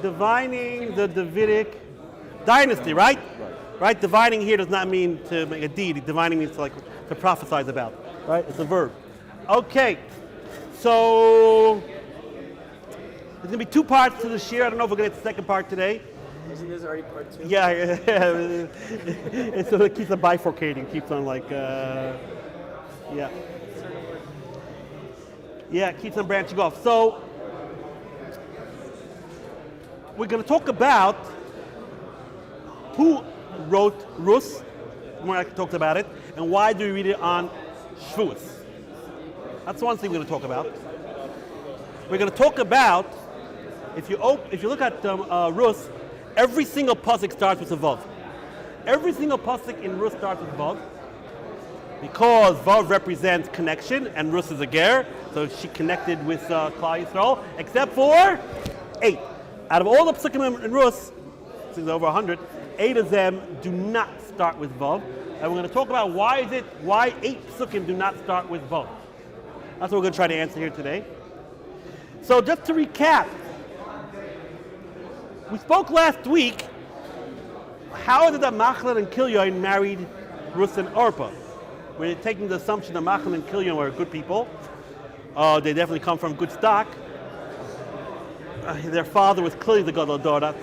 divining the Davidic dynasty, right? Right. Divining here does not mean to make a deed. Divining means to prophesize about, right? It's a verb. Okay. So there's gonna be two parts to the shir. I don't know if we're gonna get the second part today. Isn't this already part 2? Yeah. And so it keeps on bifurcating. Keeps on it keeps on branching off. So we're going to talk about who wrote Rus. More talked about it, and why do we read it on Shavuos? That's one thing we're going to talk about. We're going to talk about if you look at Rus, every single pasuk starts with a vav. Every single pasuk in Rus starts with vav because vav represents connection, and Rus is a ger, so she connected with Klal Yisrael, except for 8. Out of all the psukim in Rus, since over 100, 8 of them do not start with vav, and we're going to talk about why 8 psukim do not start with vav. That's what we're going to try to answer here today. So just to recap, we spoke last week. How is it that Machlon and Kilyon married Rus and Orpah? We're taking the assumption that Machlon and Kilyon were good people. They definitely come from good stock. Their father was clearly the Gadol Dor. That's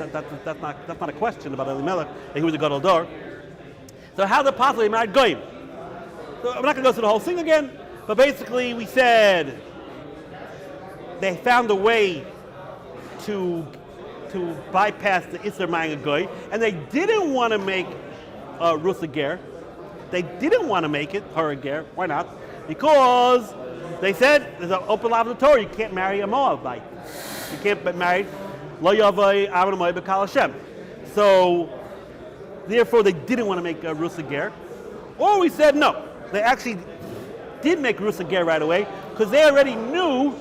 not a question about Elimelech, that he was the Gadol Dor. So how is it possible they married Goyim? So I'm not going to go through the whole thing again, but basically we said they found a way to bypass the Isser marrying a Goy, and they didn't want to make Rus a ger. They didn't want to make her a ger. Why not? Because they said there's an open law of the Torah. You can't marry a Moabite. You can't get married. Lo yavai Aaron Moab b'kal Hashem. So therefore, they didn't want to make Rus a ger. Or we said no. They actually did make Rus a ger right away because they already knew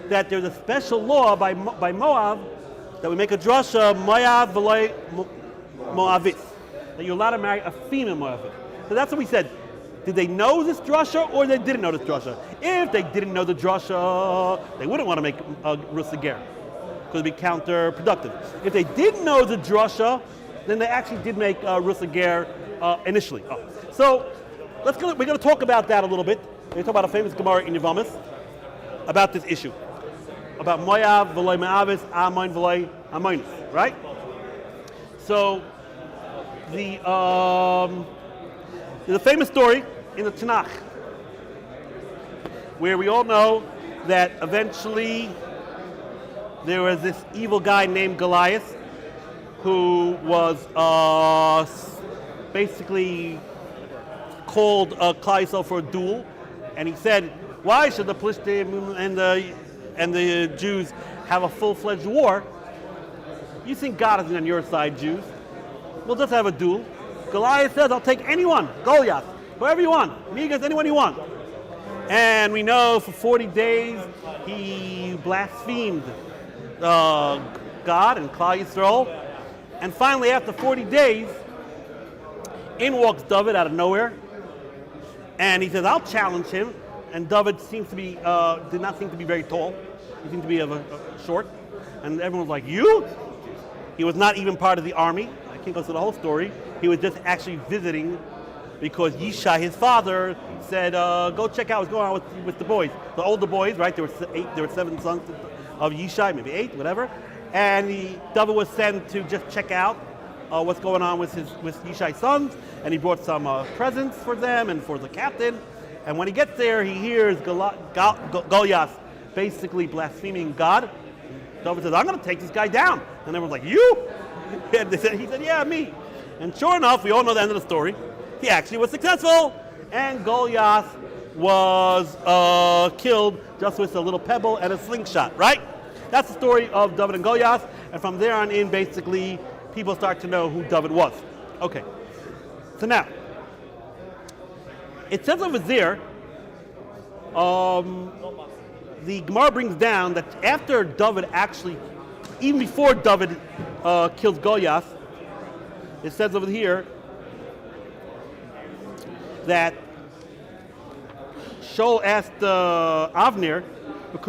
that there's a special law by Moab that we make a drasha Moab v'loy Moavit, that you're allowed to marry a female Moabit. So that's what we said. Did they know this drasha or they didn't know this drasha? If they didn't know the drasha, they wouldn't want to make Rus a ger because it'd be counterproductive. If they didn't know the drasha, then they actually did make Rus a ger initially. So we're going to talk about that a little bit. We're going to talk about a famous Gemara in Yevamos about this issue. About Moab, V'loi Moavis, Ammon, V'loi Ammonis, right? So there's a famous story in the Tanakh where we all know that eventually there was this evil guy named Goliath who was basically called Klal Yisrael for a duel, and he said, why should the Plishtim and the Jews have a full-fledged war? You think God is on your side, Jews. We'll just have a duel. Goliath says, I'll take anyone, Goliath, whoever you want, me against anyone you want. And we know for 40 days he blasphemed God and Klal Yisrael. And finally, after 40 days, in walks David out of nowhere. And he says, I'll challenge him. And David did not seem to be very tall. He seemed to be short. And everyone was like, you? He was not even part of the army. I can't go through the whole story. He was just actually visiting because Yishai, his father, said, go check out what's going on with the boys. The older boys, right? There were 7 sons of Yishai, maybe 8, whatever. And David was sent to just check out what's going on with Yishai's sons. And he brought some presents for them and for the captain. And when he gets there, he hears Goliath basically blaspheming God. David says, I'm going to take this guy down. And everyone's like, you? And he said, yeah, me. And sure enough, we all know the end of the story. He actually was successful. And Goliath was killed just with a little pebble and a slingshot, right? That's the story of David and Goliath. And from there on in, basically, people start to know who David was. Okay. So now, it says over there, the Gemara brings down that after David actually, even before David kills Goliath, it says over here that Shaul asked Avner, When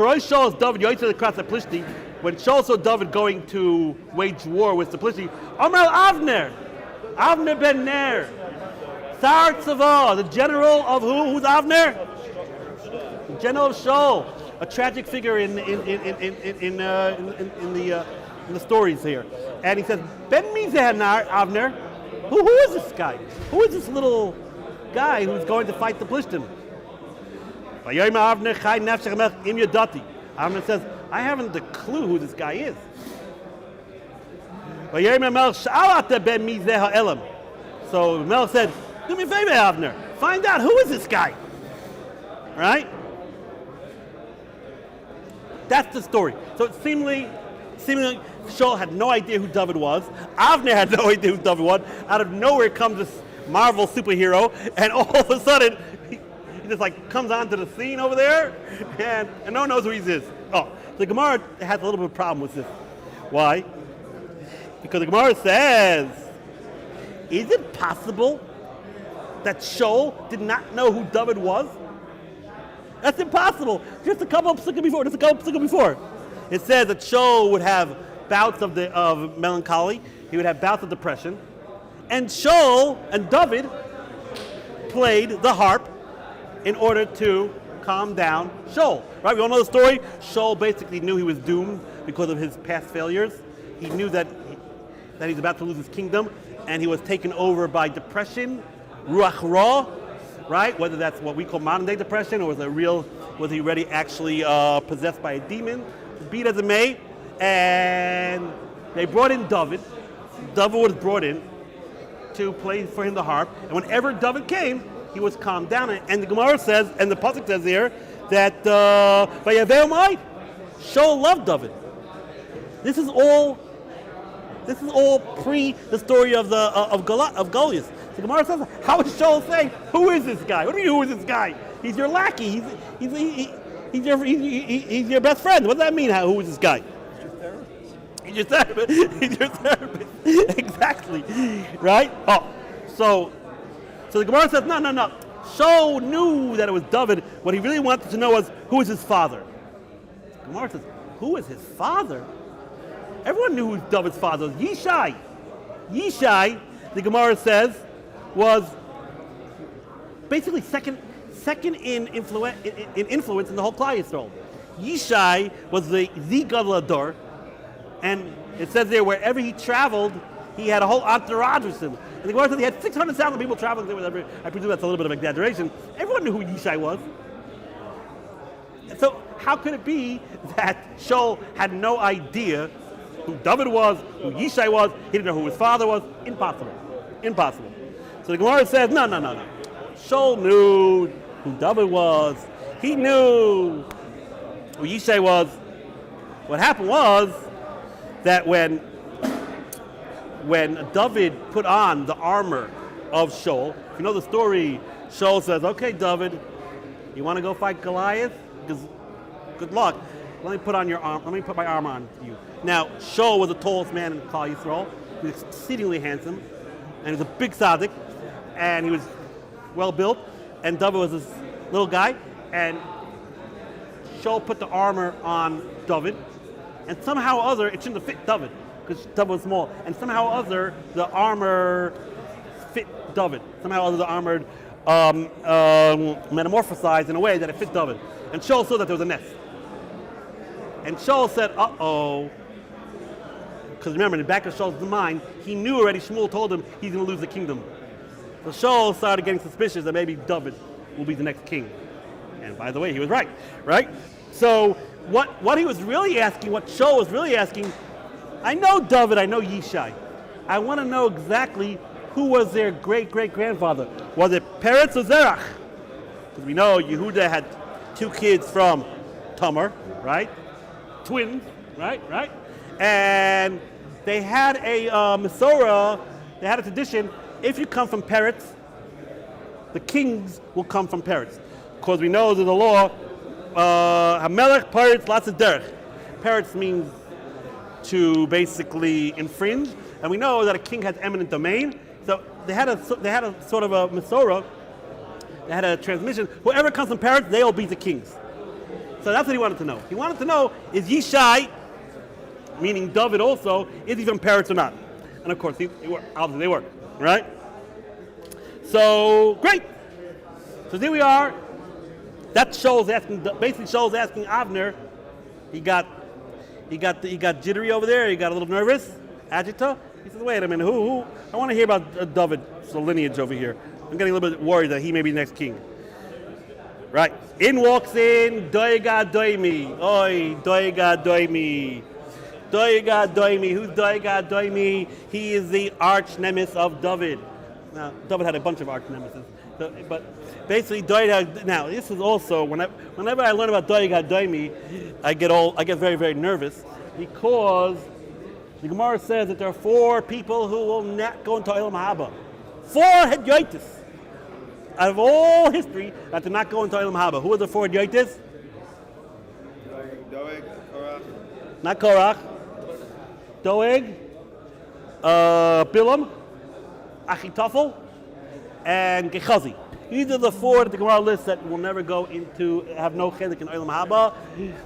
Shaul saw David going to wage war with the Plishti, Amar Avner ben Ner, Sar Tzava, the general of who? Who's Avner? The general of Shaul, a tragic figure in the stories here. And he says, Ben Mizeh Avner, who is this guy? Who is this little guy who's going to fight the Plishtim? Avner says, I haven't a clue who this guy is. So Melech said, do me a favor, Avner. Find out who is this guy. Right? That's the story. So seemingly Shaul had no idea who David was. Avner had no idea who David was. Out of nowhere comes this Marvel superhero, and all of a sudden he just like comes onto the scene over there, and no one knows who he is. Oh, the Gemara has a little bit of a problem with this. Why? Because the Gemara says, is it possible that Shaul did not know who David was? That's impossible. Just a couple of psukim before. It says that Shaul would have bouts of melancholy. He would have bouts of depression. And Shaul and David played the harp in order to calm down Shaul. Right? We all know the story. Shaul basically knew he was doomed because of his past failures. He knew that he's about to lose his kingdom, and he was taken over by depression, ruach ra, right? Whether that's what we call modern day depression, or was he already actually possessed by a demon? Be it as it may, and they brought in David. David was brought in to play for him the harp, and whenever David came, he was calmed down. And the Gemara says, and the pasuk says here, that Shaul loved David. This is all pre the story of Goliath. The Gemara says, how is Shaul saying, who is this guy? What do you mean, who is this guy? He's your lackey. He's your best friend. What does that mean? Who is this guy? He's your therapist. He's your therapist. Exactly. Right? Oh, so the Gemara says, no. Shaul knew that it was David. What he really wanted to know was, who is his father? The Gemara says, who is his father? Everyone knew who David's father was. Yishai. Yishai, the Gemara says, was basically second in influence in the whole Klal Yisrael. Yishai was the Gadol Ador, and it says there wherever he traveled, he had a whole entourage with him. And the Gemara says he had 600,000 people traveling there with every. I presume that's a little bit of exaggeration. Everyone knew who Yishai was. So how could it be that Shaul had no idea who David was, who Yishai was? He didn't know who his father was. Impossible. So the Gemara says, no. Shaul knew who David was. He knew who Yishai was. What happened was that when David put on the armor of Shaul, if you know the story, Shaul says, okay, David, you want to go fight Goliath? Because good luck. Let me put my armor on you. Now, Shaul was the tallest man in Klal Yisrael. He was exceedingly handsome, and he was a big tzaddik, and he was well built, and David was this little guy, and Shaul put the armor on David, and somehow or other, it shouldn't have fit David, because David was small, and somehow or other, the armor fit David. Somehow or other, the armor metamorphosized in a way that it fit David. And Shaul saw that there was a nest. And Shaul said, uh-oh. Because remember, in the back of Shaul's mind, he knew already, Shmuel told him he's going to lose the kingdom. So Shaul started getting suspicious that maybe David will be the next king. And by the way, he was right? So what he was really asking, what Shaul was really asking, I know David, I know Yishai. I want to know exactly who was their great-great-grandfather. Was it Peretz or Zerach? Because we know Yehuda had 2 kids from Tamar, right? Twins, right? And they had a Masorah, they had a tradition, if you come from Peretz, the kings will come from Peretz. Because we know that the law, Hamelech Peretz Latz Derech. Peretz means to basically infringe, and we know that a king has eminent domain. So they had a sort of a Masorah, they had a transmission. Whoever comes from Peretz, they'll be the kings. So that's what he wanted to know. He wanted to know, is Yishai, meaning David also, is he from Peretz or not? And of course, obviously they were, right? So, great. So here we are. That basically shows asking Avner. He got jittery over there. He got a little nervous, agita. He says, "Wait a minute, who? I want to hear about David's lineage over here. I'm getting a little bit worried that he may be the next king." Right. In walks in Doiga Doimi. Oi, Doiga Doimi. Doiga Doimi. Who's Doiga Doimi? He is the arch nemesis of David. Now, David had a bunch of arch nemesis, but basically, now this is also whenever I learn about Doiga Doimi, I get very, very nervous because the Gemara says that there are 4 people who will not go into Olam Haba. 4 hedyotis out of all history that did not go into Olam Haba. Who are the 4 hedyotis? Doeg, Korach. Not Korach. Doeg, Bilam, Achitofel, and Gechazi. These are the 4 that the Gemara lists that will never go into, have no chelik in Olam Haba.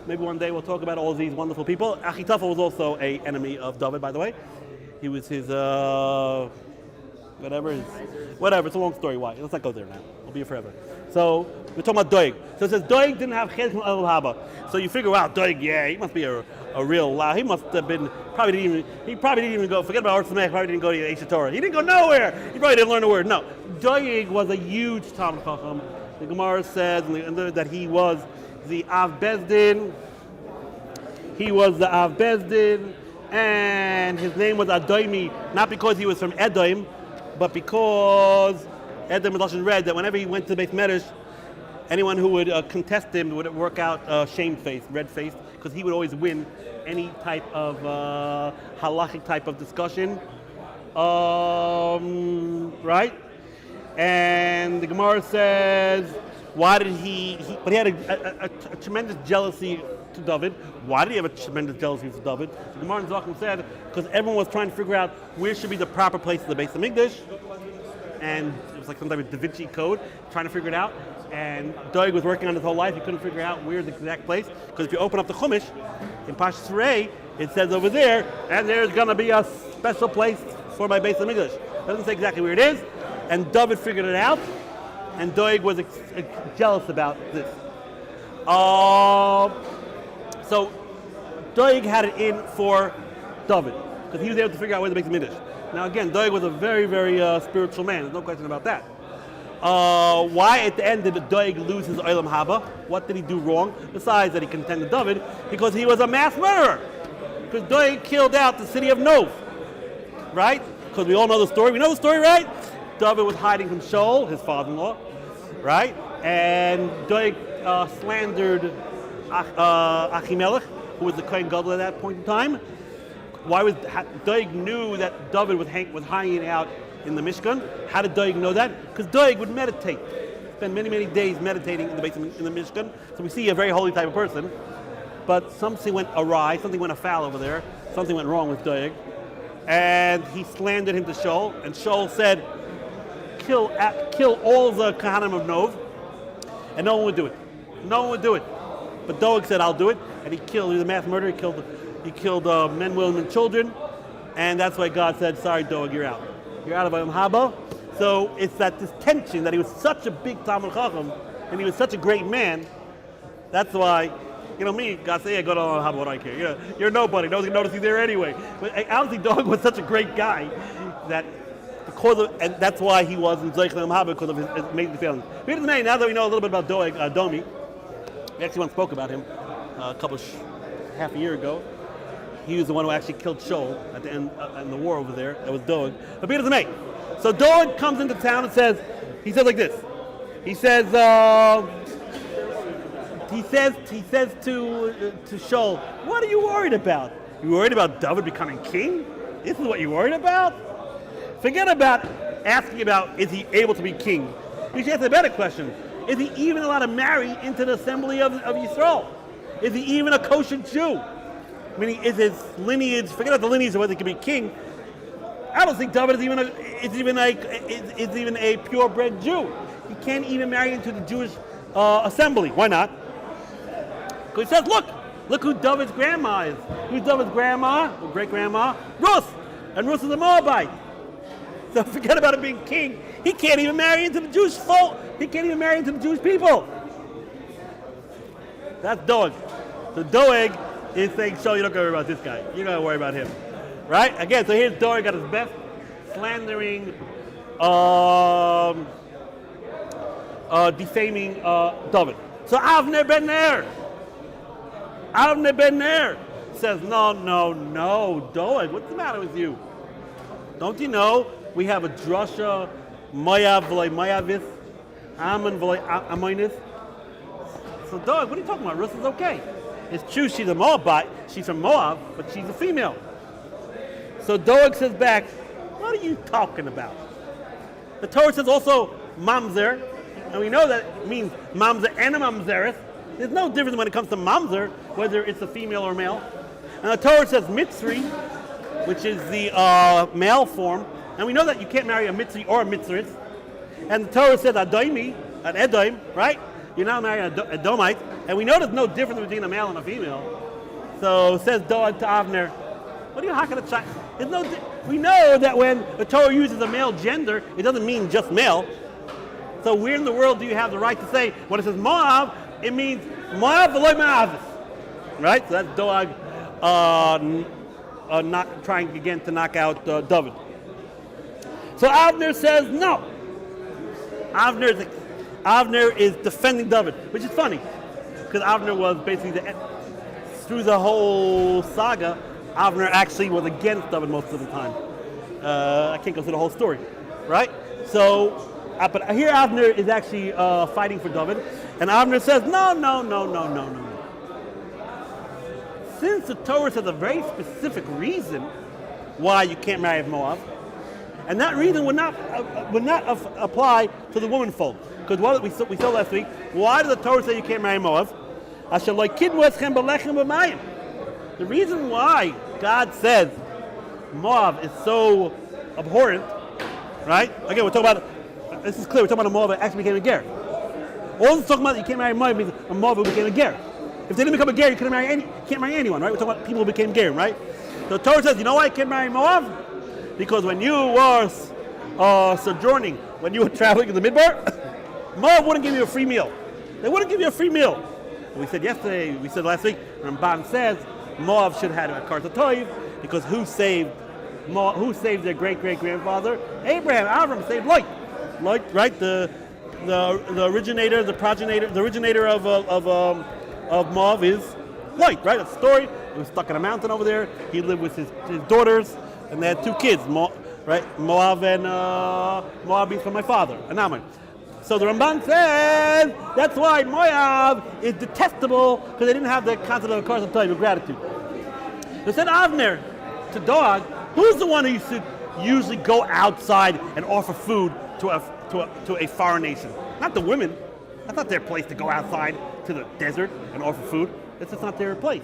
Maybe one day we'll talk about all these wonderful people. Achitofel was also an enemy of David, by the way. He was his, whatever, it's a long story. Why? Let's not go there now. We'll be here forever. So, we're talking about Doeg. So it says Doeg didn't have chelik in Olam Haba. So you figure out, Doeg, yeah, he must be a real loud. He must have been, probably didn't even go, forget about Ohr Somayach, probably didn't go to Yeshivat Torah. He didn't go nowhere. He probably didn't learn a word. No. Doeg was a huge Talmud Chacham. The Gemara says that he was the Av Bezdin. He was the Av Bezdin, and his name was Adoimi, not because he was from Edom, but because Edom was read that whenever he went to the Beis Medrash, anyone who would contest him would work out shame-faced, red-faced, because he would always win any type of halachic type of discussion, right? And the Gemara says, why did but he had a tremendous jealousy to David. Why did he have a tremendous jealousy to David? The Gemara in Zachim said, because everyone was trying to figure out where should be the proper place of the Beis Hamikdash, and it was like some type of Davidic code, trying to figure it out. And Doeg was working on his whole life. He couldn't figure out where's the exact place, because if you open up the Chumash in Pashas Rei, it says over there, and there's going to be a special place for my Beis Hamikdash. It doesn't say exactly where it is, and David figured it out, and Doeg was jealous about this. So Doeg had it in for David, because he was able to figure out where the Beis Hamikdash. Now again, Doeg was a very, very spiritual man. There's no question about that. Why at the end did Doeg lose his Olam Haba? What did he do wrong? Besides that he contended David, because he was a mass murderer. Because Doeg killed out the city of Nov, right? Because we all know the story. We know the story, right? David was hiding from Shaul, his father-in-law, right? And Doeg slandered Achimelech, who was the Kohen Gadol at that point in time. Doeg knew that David was hanging out in the Mishkan. How did Doeg know that? Because Doeg would meditate, spend many, many days meditating in the Mishkan. So we see a very holy type of person. But something went awry, something went afoul over there, something went wrong with Doeg, and he slandered him to Shaul. And Shaul said, "Kill all the Kohanim of Nov," and no one would do it. No one would do it. But Doeg said, "I'll do it," and he was a mass murderer. He killed men, women, and children, and that's why God said, "Sorry, Doeg, you're out. You're out of Olam Haba." So it's this tension that he was such a big Talmud Chacham, and he was such a great man. That's why, me, God said, "Yeah, go to Olam Haba, what do I care? You're nobody. No one's gonna notice you there anyway." But honestly, Doeg was such a great guy that and that's why he was in Zoich Olam Haba, because of his amazing feelings. Now that we know a little bit about Doeg, Domi, we actually once spoke about him half a year ago. He was the one who actually killed Shaul at the end in the war over there. That was Doeg. But be it as it may. So Doeg comes into town and says like this. He says to Shaul, "What are you worried about? You worried about David becoming king? This is what you're worried about? Forget about asking about is he able to be king. You should ask a better question. Is he even allowed to marry into the assembly of Yisrael? Is he even a kosher Jew? Meaning, is his lineage? Forget about the lineage of whether he can be king. I don't think David is even a purebred Jew. He can't even marry into the Jewish assembly. Why not? Because he says, look who David's grandma is. Who's David's grandma, or great-grandma? Ruth. And Ruth is a Moabite. So forget about him being king. He can't even marry into the Jewish folk. He can't even marry into the Jewish people. That's Doeg. So Doeg is saying, so you don't got to worry about this guy. You don't got to worry about him. Right? Again, so here's Doeg at his best, slandering, defaming David. So Avner ben Ner says, no, Doeg, what's the matter with you? Don't you know we have a drasha, Moav v'loi Moavis, Ammon v'loi Ammonis? So Doeg, what are you talking about? Ruth is okay. It's true she's a Moabite, she's from Moab, but she's a female. So Doeg says back, what are you talking about? The Torah says also mamzer, and we know that it means mamzer and a mamzereth. There's no difference when it comes to mamzer, whether it's a female or male. And the Torah says mitzri, which is the male form, and we know that you can't marry a mitzri or a mitzrith. And the Torah says adoimi, an edom, right? You're not marrying an Edomite, and we know there's no difference between a male and a female. So says Doeg to Avner, what are you hacking at? We know that when the Torah uses a male gender, it doesn't mean just male. So where in the world do you have the right to say, when it says Moab, it means Moab v'loi Moavis, right? So that's Doeg not trying again to knock out David. So Avner says no. Avner is defending David, which is funny, because Avner was basically through the whole saga, Avner actually was against David most of the time. I can't go through the whole story, right? So, but here Avner is actually fighting for David, and Avner says, no. Since the Torah says a very specific reason why you can't marry Moab, and that reason would not apply to the woman folk. Because what we saw last week, why did the Torah say you can't marry Moab? The reason why God says Moab is so abhorrent, right? Again, we're talking about, this is clear, we're talking about a Moab that actually became a ger. All this talking about you can't marry Moab means a Moab who became a ger. If they didn't become a ger, you can't marry anyone, right? We're talking about people who became ger, right? So the Torah says, you know why you can't marry Moab? Because when you were sojourning, when you were traveling in the Midbar, Moab wouldn't give you a free meal. They wouldn't give you a free meal. And we said last week, Ramban says Moab should have had a kartatoiv because who saved their great-great-grandfather? Abraham. Avram saved Lot, right? The originator, the progenitor, the originator of Moab is Lot, right? A story. He was stuck in a mountain over there. He lived with his daughters, and they had two kids, right? Moab and Moab is from my father, and Ammon. So the Ramban says that's why Moab is detestable because they didn't have the concept of a course of time of gratitude. They said Avner to Doeg, who's the one who should usually go outside and offer food to a foreign nation? Not the women. That's not their place to go outside to the desert and offer food. That's just not their place.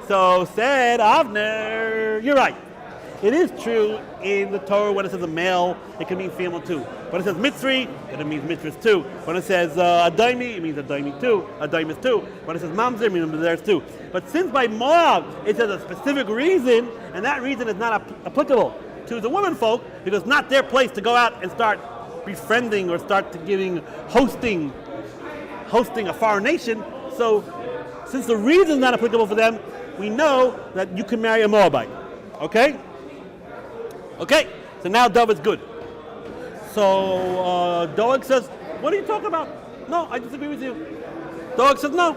So said Avner, you're right. It is true in the Torah when it says a male, it can mean female too. When it says mitzri, then it means mitzvahs too. When it says adaimi, it means adaimi too. Adaimis too. When it says mamzer, it means mamzers too. But since by Moab it says a specific reason, and that reason is not applicable to the women folk, because it's not their place to go out and start befriending or start to hosting a foreign nation. So since the reason is not applicable for them, we know that you can marry a Moabite. Okay? Okay, so now David's good. So Doeg says, what are you talking about? No, I disagree with you. Doeg says, no.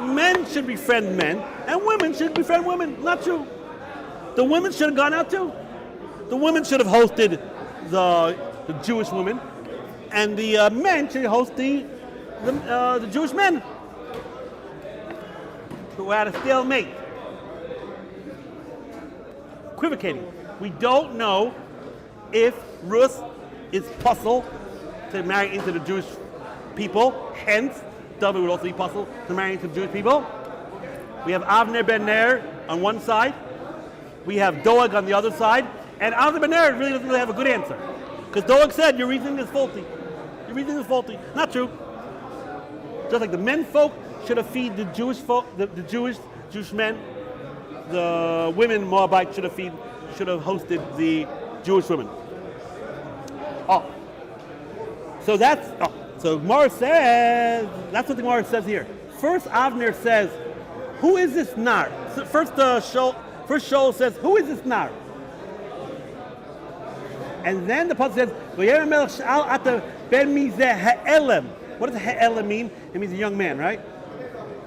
Men should befriend men, and women should befriend women. Not true. The women should have gone out too. The women should have hosted the Jewish women, and the men should host the Jewish men. So we're at a stalemate. Equivocating. We don't know if Ruth is puzzled to marry into the Jewish people. Hence, David would also be puzzled to marry into the Jewish people. We have Avner ben Ner on one side. We have Doeg on the other side. And Avner ben Ner really doesn't really have a good answer. Because Doeg said, your reasoning is faulty. Your reasoning is faulty. Not true. Just like the men folk should have fed the Jewish folk, the Jewish men. The women Moabite should have hosted the Jewish women. So Gemara says, that's what the Gemara says here. First Avner says, who is this nar? First Shaul says, who is this nar? And then the pasuk says, "V'yera melech sha'al ata ben mizeh ha'elem." What does ha'elem mean? It means a young man, right?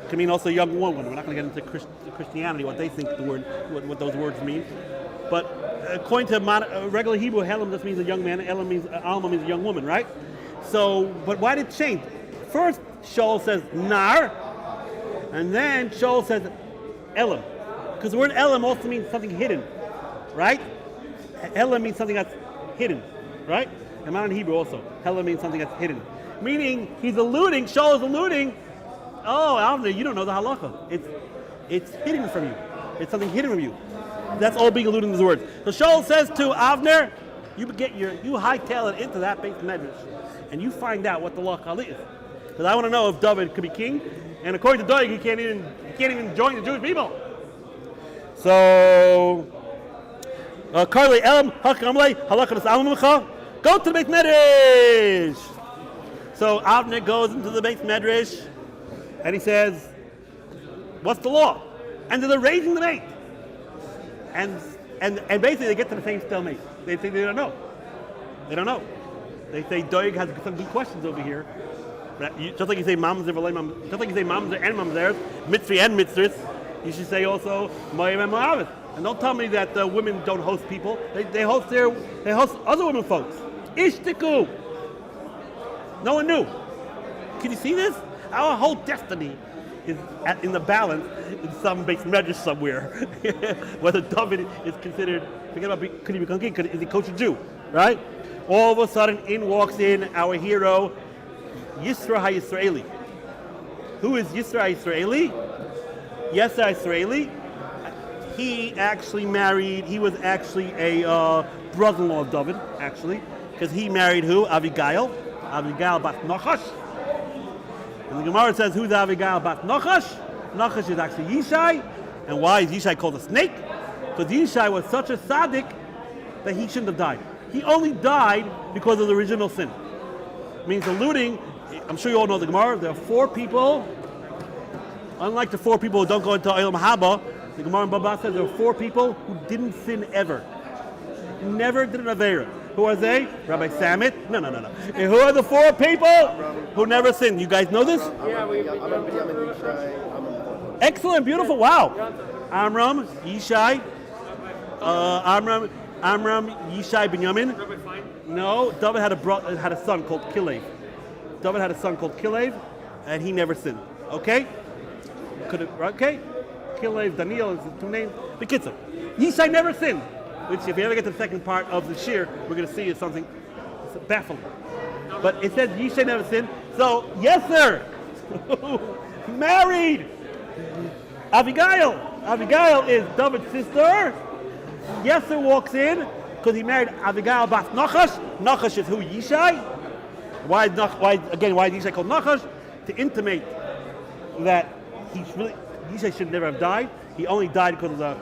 It can mean also a young woman. We're not going to get into Christianity, what they think what those words mean. But according to regular Hebrew, ha'elem just means a young man. Elem means alma means a young woman, right? So, but why did it change? First, Shaul says nar, and then Shaul says elem, because the word elem also means something hidden, right? Elem means something that's hidden, right? And not in Hebrew also. Elem means something that's hidden, meaning Shaul is alluding. Oh, Avner, you don't know the halacha. It's hidden from you. It's something hidden from you. That's all being alluded in these words. So Shaul says to Avner, you hightail it into that base medrash, and you find out what the halacha is. Because I want to know if David could be king, and according to David, he can't even join the Jewish people. So, Karli Elam Hakamle Halacha Almacha, go to the base medrash. So Avner goes into the base medrash, and he says, "What's the law?" And they're raising the debate, and basically they get to the same stalemate. They say they don't know. They don't know. They say Doeg has some good questions over here. Just like you say mamzer, just like you say mamzer and mamzers, mitzri and mitzris, you should say also ma'av and ma'avis. And don't tell me that women don't host people. They host other women folks. Ishtiku. No one knew. Can you see this? Our whole destiny is in the balance in some base medrash somewhere. Whether David is considered, forget about could he become king? Is he kosher Jew? Right? All of a sudden, in walks in our hero, Yisra HaYisraeli. Who is Yisra HaYisraeli? Yisra HaYisraeli. He was actually a brother-in-law of David, actually, because he married who? Abigail bat Nachash. And the Gemara says, who's Abigail bat Nachash? Nachash is actually Yishai. And why is Yishai called a snake? Because Yishai was such a tzaddik that he shouldn't have died. He only died because of the original sin. It means alluding, I'm sure you all know the Gemara, there are 4 people, unlike the 4 people who don't go into Olam Haba, the Gemara in Baba says there are 4 people who didn't sin ever. Never did an Aveira. Who are they? Rabbi Samit? No. And who are the 4 people who never sinned? You guys know this? Yeah, Excellent, beautiful, wow. Amram, Yishai, Yishai, Binyamin. No, David had a son called Kilev. And he never sinned. Okay? Okay? Kilev, Daniel is the 2 names. The kids. Yishai never sinned. Which, if you ever get to the second part of the shir, we're going to see is something baffling. But it says Yishai never sinned. So, yes, sir. Married. Abigail. Abigail is David's sister. Yesser walks in because he married Abigail bat Nachash. Nachash is who? Yishai. Why is Yishai called Nachash? To intimate that Yishai should never have died. He only died because of the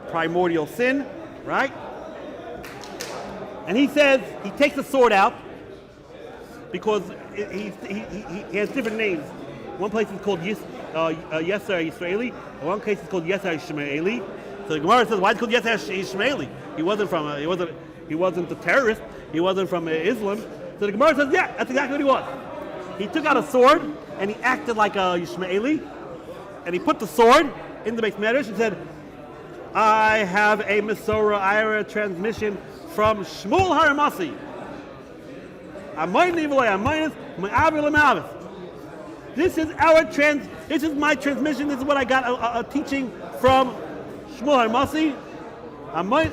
primordial sin, right? And he says he takes the sword out because he has different names. One place is called Yesar Yisraeli, and one case is called Yesar Ishmaeli. So the Gemara says, why is it called Yesar Ishmaeli? He wasn't a terrorist. He wasn't from Islam. So the Gemara says, yeah, that's exactly what he was. He took out a sword and he acted like a Ishmaeli, and he put the sword in the base medrash and said, I have a Mesorah Ira transmission from Shmuel Haramasi. This is my transmission. This is what I got a teaching from Shmuel Haramasi.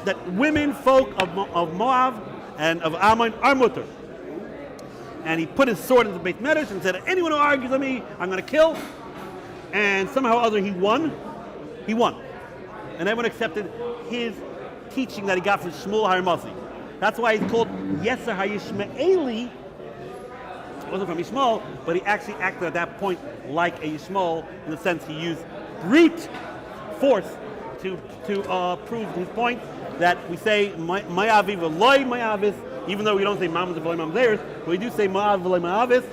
That women folk of Moab and of Ammon are mutter. And he put his sword into the Beit Medrash and said, anyone who argues with me, I'm going to kill. And somehow or other he won. He won. And everyone accepted his teaching that he got from Shmuel Haramasi. That's why he's called Yesar HaYishmaeli, It wasn't from Yishmael, but he actually acted at that point like a Yishmael in the sense he used brute force to prove his point that we say Ma'aviv v'loy Ma'avis, even though we don't say Ma'avis v'loy Ma'avis, but we do say Ma'aviv v'loy Ma'avis.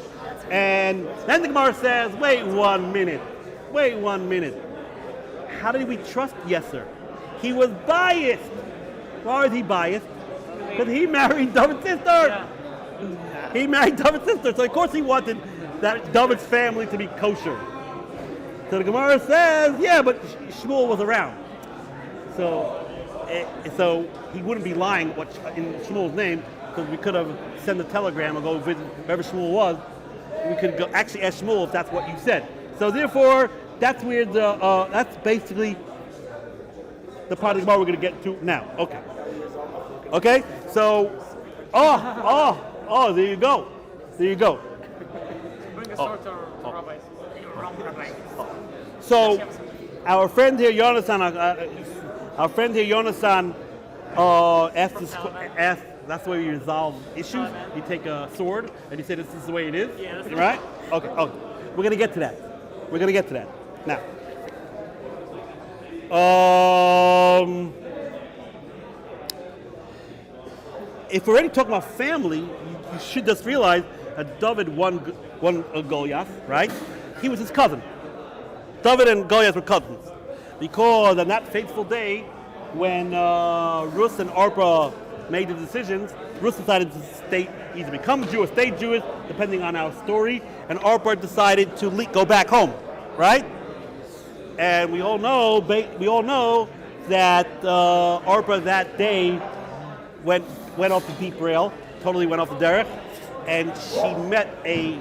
And then the Gemara says, wait 1 minute. How did we trust Yeser? He was biased. Why was he biased? Because he married David's sister. He married David's sister, so of course he wanted that David's family to be kosher. So the Gemara says, yeah, but Shmuel was around. So he wouldn't be lying in Shmuel's name, because we could have sent a telegram or go visit wherever Shmuel was. We could go actually ask Shmuel if that's what you said. So therefore, that's where that's basically the part of the Gemara we're going to get to now. Okay. So, there you go. Bring a sword to Rabbi. So, our friend here, Yonasan, asked. That's the way we resolve issues. You take a sword and you say this is the way it is. Yeah, that's right? Okay. We're gonna get to that. Now. If we're already talking about family, you should just realize that David won Goliath, right? He was his cousin. David and Goliath were cousins. Because on that fateful day, when Rus and Orpah made the decisions, Rus decided to either become Jewish, stay Jewish, depending on our story, and Orpah decided to go back home, right? And we all know that Orpah that day went off the deep rail, totally went off the derech, and she met a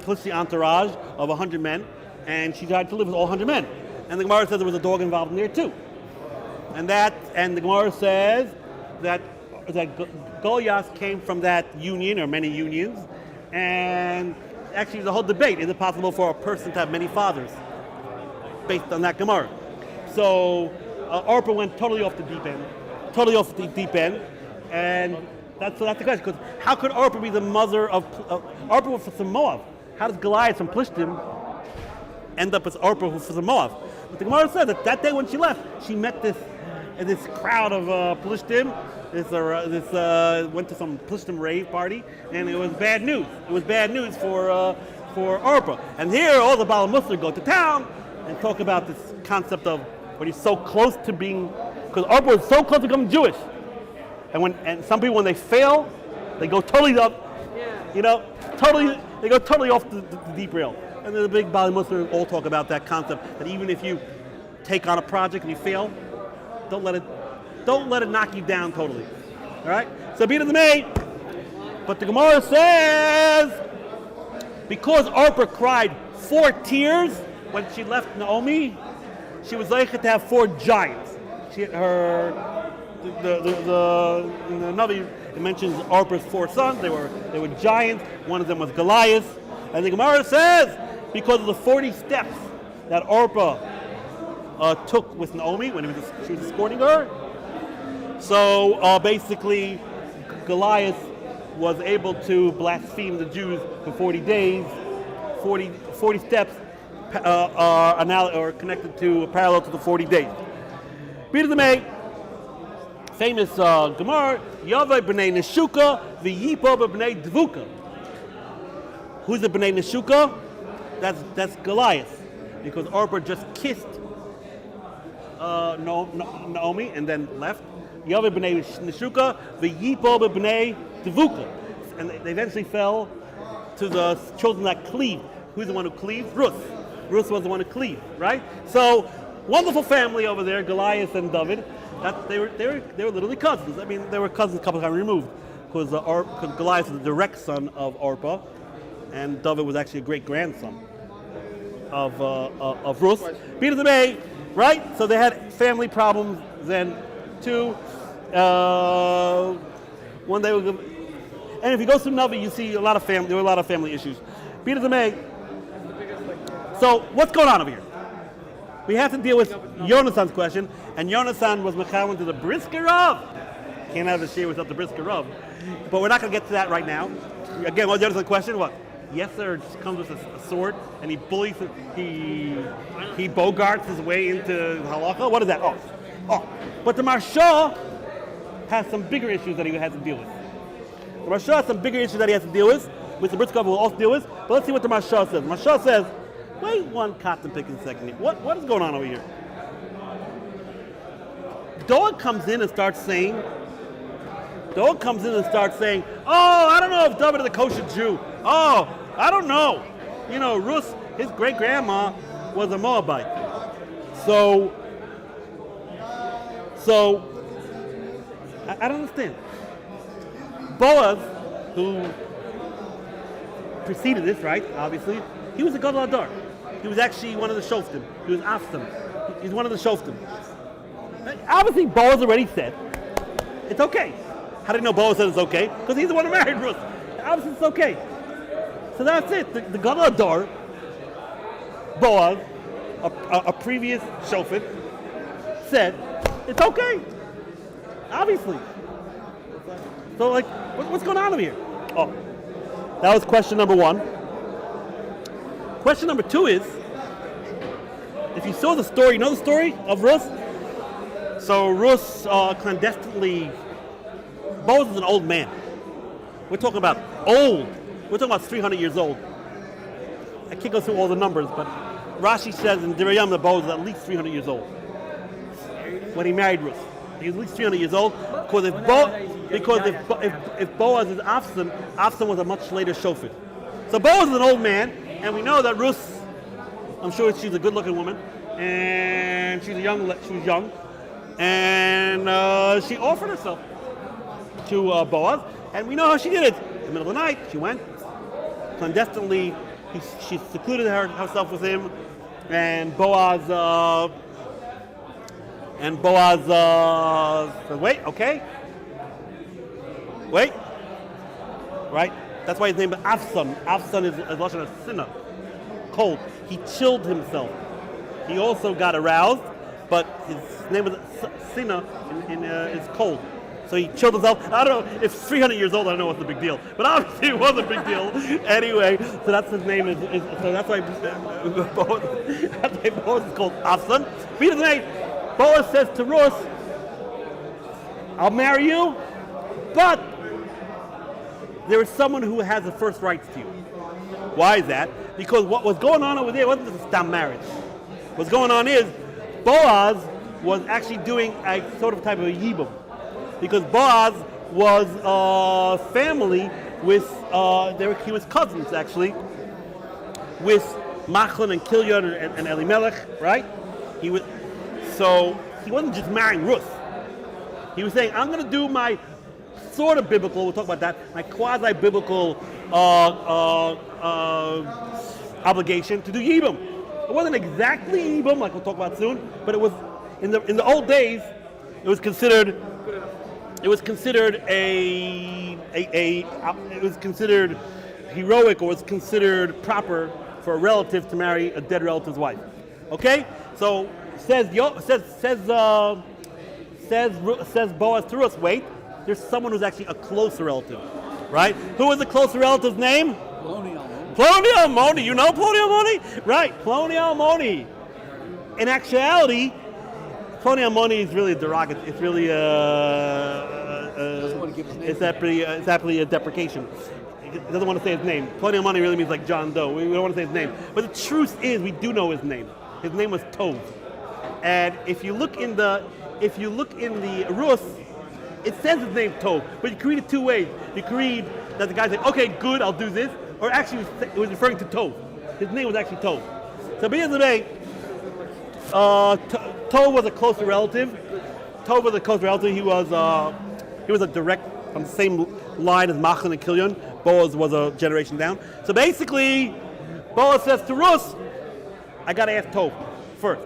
Plishti entourage of 100 men, and she tried to live with all 100 men. And the Gemara says there was a dog involved in there too. And the Gemara says that Goliath came from that union, or many unions, and actually there's a whole debate. Is it possible for a person to have many fathers? Based on that Gemara. So Orpah went totally off the deep end, and that's the question. Because how could Orpah be the mother of Orpah was from Moab? How does Goliath from Plishtim end up as Orpah who's from Moab? But the Gemara says that day when she left, she met this crowd of Plishtim. Went to some Plishtim rave party, and it was bad news. It was bad news for Orpah. And here, all the Baal Musar go to town and talk about this concept of when he's so close to being, because Orpah was so close to becoming Jewish. And some people, when they fail, they go totally up, they go totally off the deep rail. And the big Baal Musar all talk about that concept, that even if you take on a project and you fail, don't let it knock you down totally. All right? So be it as it may, but the Gemara says, because Orpah cried 4 tears when she left Naomi, she was likely to have 4 giants. In the Navi, it mentions Orpah's 4 sons. They were giants. One of them was Goliath. And the Gemara says, because of the 40 steps that Orpah took with Naomi when she was escorting her, so basically Goliath was able to blaspheme the Jews for 40 days. 40 steps are connected to, parallel to the 40 days. Be it as it may, famous Gemara, Yavai b'nei Neshuka v'yipo b'nei Dvuka. Who's the b'nei Neshuka? That's Goliath, because Orpah just kissed Naomi and then left. Yavai b'nei Neshuka v'yipo b'nei Dvuka. And they eventually fell to the children that cleaved. Who's the one who cleaved? Ruth. Ruth was the one who cleaved, right? So, wonderful family over there, Goliath and David. They were literally cousins. I mean, they were cousins a couple of times removed, because Goliath was the direct son of Orpah, and David was actually a great grandson of Ruth. Be it as it may, right? So they had family problems then too. One day, and if you go through Navi, you see there were a lot of family issues. Be it as it may. So what's going on over here? We have to deal with Yonasan's question, and Yonasan was mechawan to the brisker of can't have the shear without the brisker rub. But we're not going to get to that right now. Again, what's the other question? What? Yesser just comes with a sword and he bullies, he bogarts his way into halacha. What is that? Oh. But the Marsha has some bigger issues that he has to deal with. The Marsha has some bigger issues that he has to deal with, which the Brit Kavod will also deal with. But let's see what the Marsha says. Marsha says, wait one cotton picking second. What is going on over here? Doeg comes in and starts saying, oh, I don't know if David is a kosher Jew. Oh, I don't know. You know, Rus, his great-grandma was a Moabite. So I don't understand. Boaz, who preceded this, right, obviously, he was a Gadol Adar. He was actually one of the Shoftim. He was Afsam. He's one of the Shoftim. Obviously, Boaz already said, it's okay. How do you know Boaz said it's okay? Because he's the one who married Ruth. Obviously, it's okay. So that's it. The Gadol Adar, Boaz, a previous Shofet, said, it's okay. Obviously. So, like, what's going on over here? Oh, that was question number one. Question number two is, if you saw the story, you know the story of Ruth? So Ruth clandestinely, Boaz is an old man. We're talking about old. We're talking about 300 years old. I can't go through all the numbers, but Rashi says in Dirayam that Boaz is at least 300 years old when he married Ruth. He was at least 300 years old because if Boaz is Afsam was a much later shofet. So Boaz is an old man, and we know that Ruth, I'm sure she's a good-looking woman, and she was young, and she offered herself to Boaz, and we know how she did it. In the middle of the night, she went clandestinely. She secluded herself with him, and Boaz said, wait, right? That's why his name is Afsan. Afsan is lashon of sinna, cold. He chilled himself. He also got aroused, but his name is sinna is cold. So he chilled himself. I don't know, if 300 years old, I don't know what's the big deal. But obviously it was a big deal. Anyway, so that's his name. So that's why Boaz is called Afsan. But either way, Boaz says to Ruth, I'll marry you, but there is someone who has the first rights to you. Why is that? Because what was going on over there wasn't just a stam marriage. What's going on is Boaz was actually doing a sort of type of a yibum. Because Boaz was family with, he was cousins actually, with Machlon and Kilyon and Elimelech, right? So he wasn't just marrying Ruth. He was saying, I'm going to do my sort of biblical, we'll talk about that, my quasi-biblical obligation to do Yibum. It wasn't exactly Yibum, like we'll talk about soon, but it was, in the old days, it was considered heroic, or was considered proper for a relative to marry a dead relative's wife. Okay? So says Boaz to Ruth, wait, there's someone who's actually a closer relative, right? Who is the closer relative's name? Ploni Almoni. You know Ploni Almoni? Right, Ploni Almoni. In actuality, Ploni Almoni is really a derogatory. It's really it's actually a deprecation. He doesn't want to say his name. Ploni Almoni really means like John Doe. We don't want to say his name. But the truth is, we do know his name. His name was Tov. And if you look in the Ruth, it says his name Tov, but you can read it two ways. You can read that the guy said, okay, good, I'll do this, or actually it was referring to Tov. His name was actually Tov. So at the end of the day, Tov was a closer relative. He was a direct, on the same line as Machlon and Kilyon. Boaz was a generation down. So basically, Boaz says to Ruth, I got to ask Tov first.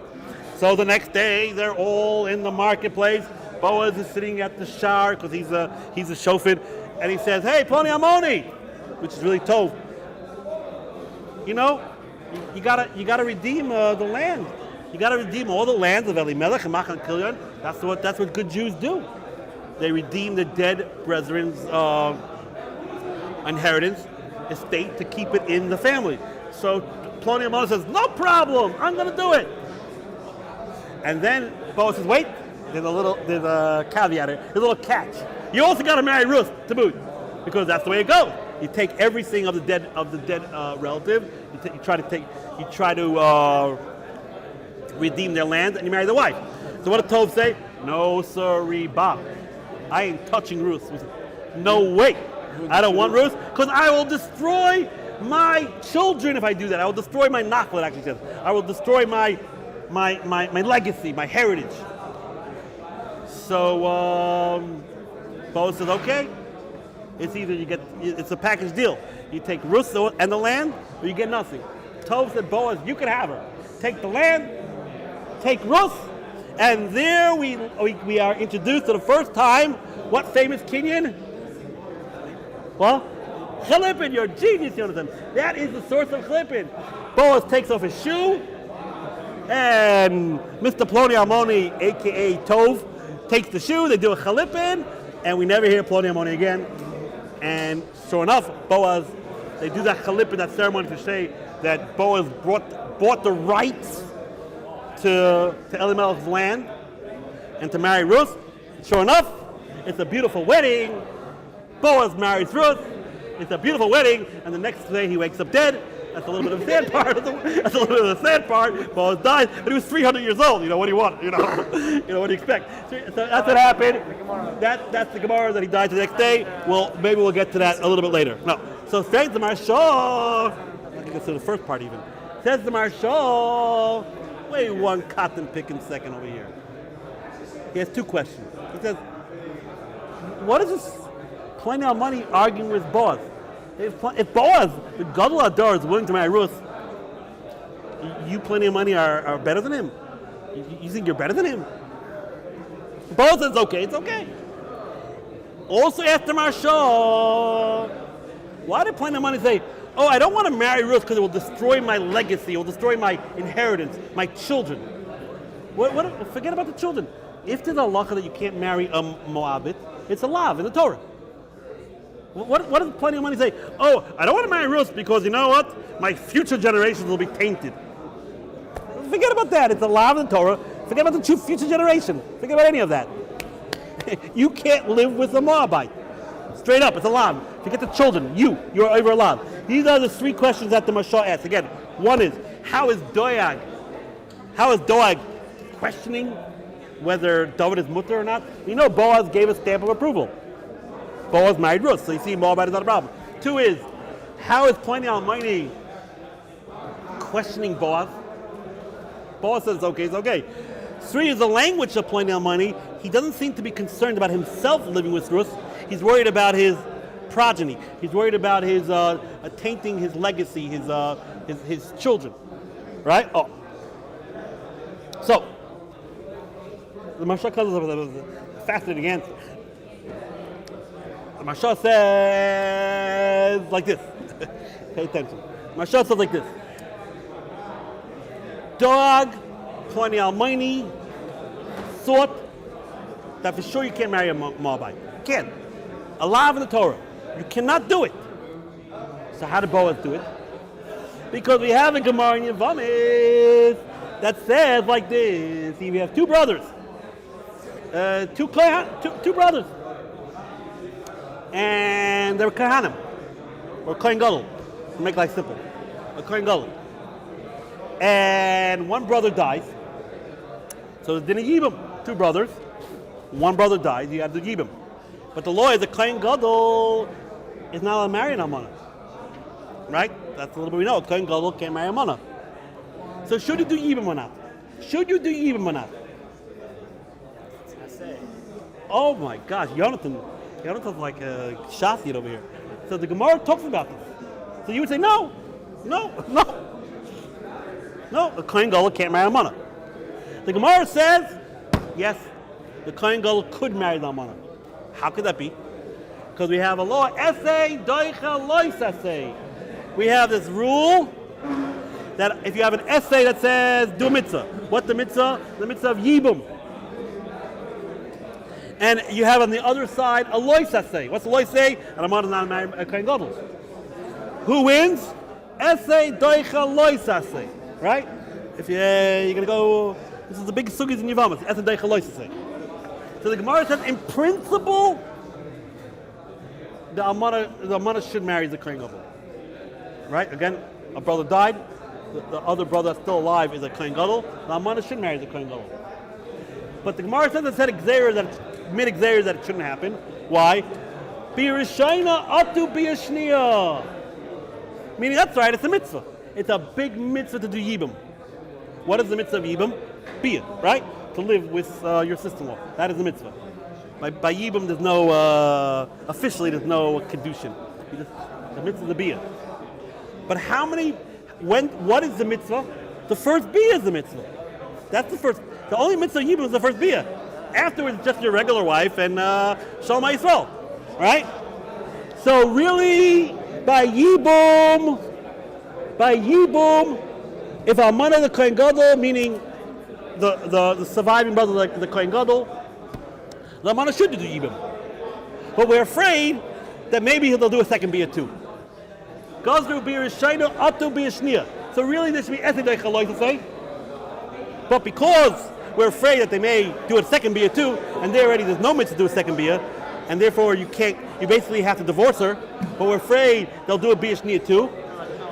So the next day, they're all in the marketplace. Boaz is sitting at the shar because he's a shofet, and he says, "Hey, Ploni Almoni," which is really Tov. You know, you gotta redeem the land. You gotta redeem all the lands of Elimelech and Machlon and Kilyon. That's what good Jews do. they redeem the dead brethren's inheritance, estate, to keep it in the family. So Ploni Almona says, no problem, I'm going to do it. And then Boaz says, wait, there's a caveat here, there's a little catch. You also got to marry Ruth to boot, because that's the way it goes. You take everything of the dead relative. You try to redeem their land, and you marry the wife. So what did Tov say? No, sorry, Bob. I ain't touching Ruth. No way. I don't want Ruth, because I will destroy my children if I do that. I will destroy my nachla, actually says. I will destroy my legacy, my heritage. So Boaz says, okay. It's either it's a package deal. You take Ruth and the land, or you get nothing. Tov said, Boaz, you can have her. Take the land, take Ruth, and there we are introduced to the first time. What famous Kenyan? Well, Chilipin, you're a genius, Jonathan. That is the source of Chilipin. Boaz takes off his shoe, and Mr. Ploni Almoni, a.k.a. Tov, takes the shoe, they do a Chilipin, and we never hear Ploni Almoni again. And sure enough, Boaz, they do that Chilipin, that ceremony, to say that Boaz bought the rights to Elimelech's land and to marry Ruth. Sure enough, it's a beautiful wedding. Boaz marries Ruth. It's a beautiful wedding, and the next day he wakes up dead. That's a little bit of the sad part. That's a little bit of the sad part. Boaz dies, but he was 300 years old. You know, what do you want? You know, what do you expect? So that's what happened. That's the Gemara that he died the next day. Well, maybe we'll get to that a little bit later. No. So says the Marshal. I think it's the first part even. Says the Marshal. Wait one cotton picking second over here. He has two questions. He says, what is this Ploni Almoni arguing with Boaz? If Boaz, the Gadol Adar, is willing to marry Ruth, you Ploni Almoni are better than him? You think you're better than him? Boaz says, it's okay. Also asked the Marshal, why did Ploni Almoni say, I don't want to marry Ruth because it will destroy my legacy, it will destroy my inheritance, my children. Forget about the children. If there's a halacha that you can't marry a Moabit, it's a lav in the Torah. What does Ploni Almoni say? I don't want to marry Ruth because, you know what? My future generations will be tainted. Forget about that. It's a law of the Torah. Forget about the future generation. Forget about any of that. You can't live with a Moabite. Straight up, it's a law. Forget the children. You're over a law. These are the three questions that the Mashal asks. Again, one is, how is Doeg questioning whether David is mutter or not? You know, Boaz gave a stamp of approval. Boaz married Ruth, so you see Moabite is not a problem. Two is, how is Ploni Almoni questioning Boaz? Boaz says it's okay. Three is the language of Ploni Almoni. He doesn't seem to be concerned about himself living with Ruth. He's worried about his progeny. He's worried about his tainting his legacy, his children. Right? So, the Mashal comes up with a fascinating answer. The Mashal says like this. Pay attention. Mashal says like this. Doeg, Ploni Almoni thought that for sure you can't marry a Moabite. You can't. A law in the Torah. You cannot do it. So how did Boaz do it? Because we have a Gemara in Yevamot that says like this. See, we have two brothers. Two brothers. And they were Kohanim. Or Kohen Gadol. To make life simple. A Kohen Gadol. And one brother dies. So there's Dinah Yibam. Two brothers. One brother dies, you have to Yibam. But the law is the Kohen Gadol is not allowed to marry an Almana. Right? That's a little bit we know. A Kohen Gadol can't marry a Almana. So should you do Yibam or not? Should you do Yibam or not? Oh my gosh, Jonathan's like a Shafir over here. So the Gemara talks about this. So you would say, no, a Kohen Gadol can't marry a Almana. The Gemara says, yes, the Kohen Gadol could marry the Almana. How could that be? Because we have a law, essay, doicha, lois essay. We have this rule that if you have an essay that says, do mitzvah. What the mitzvah? The mitzvah of Yibum. And you have on the other side a lois essay. What's a lois say? And Amana is not married a Kohen Gadol. Who wins? Essay doicha lois essay. Right? If you're going to go, this is the biggest sugis in Yavamas. Essay doicha lois essay. So the Gemara says, in principle, the Amana should marry the Kohen Gadol. Right? Again, a brother died. The other brother that's still alive is a Kohen Gadol. The Amana should marry the Kohen Gadol. But the Gemara says it said mid-exeris that it shouldn't happen. Why? Birishayna atu biyashniya. Meaning, that's right, it's a mitzvah. It's a big mitzvah to do yibum. What is the mitzvah of yibum? Biyah, right? To live with your sister-in-law. That is the mitzvah. By yibum, there's no, officially, there's no kedushin. The mitzvah is the biyah. But what is the mitzvah? The first biyah is the mitzvah. That's the first. The only mitzvah of yibum is the first biyah. Afterwards, just your regular wife and Shalom Yisrael, right? So really, by yibum, if Amana the Kohen Gadol, meaning the surviving brother, like the Kohen Gadol, the Amana should do yibum. But we're afraid that maybe they'll do a second biyah too. Gazru b'yirishayna atu b'yishniya. So really, this should be esed deichaloy to say. But because we're afraid that they may do a second biyah too, and there's no mitzvah to do a second biyah, and therefore you basically have to divorce her, but we're afraid they'll do a biyah shniya too.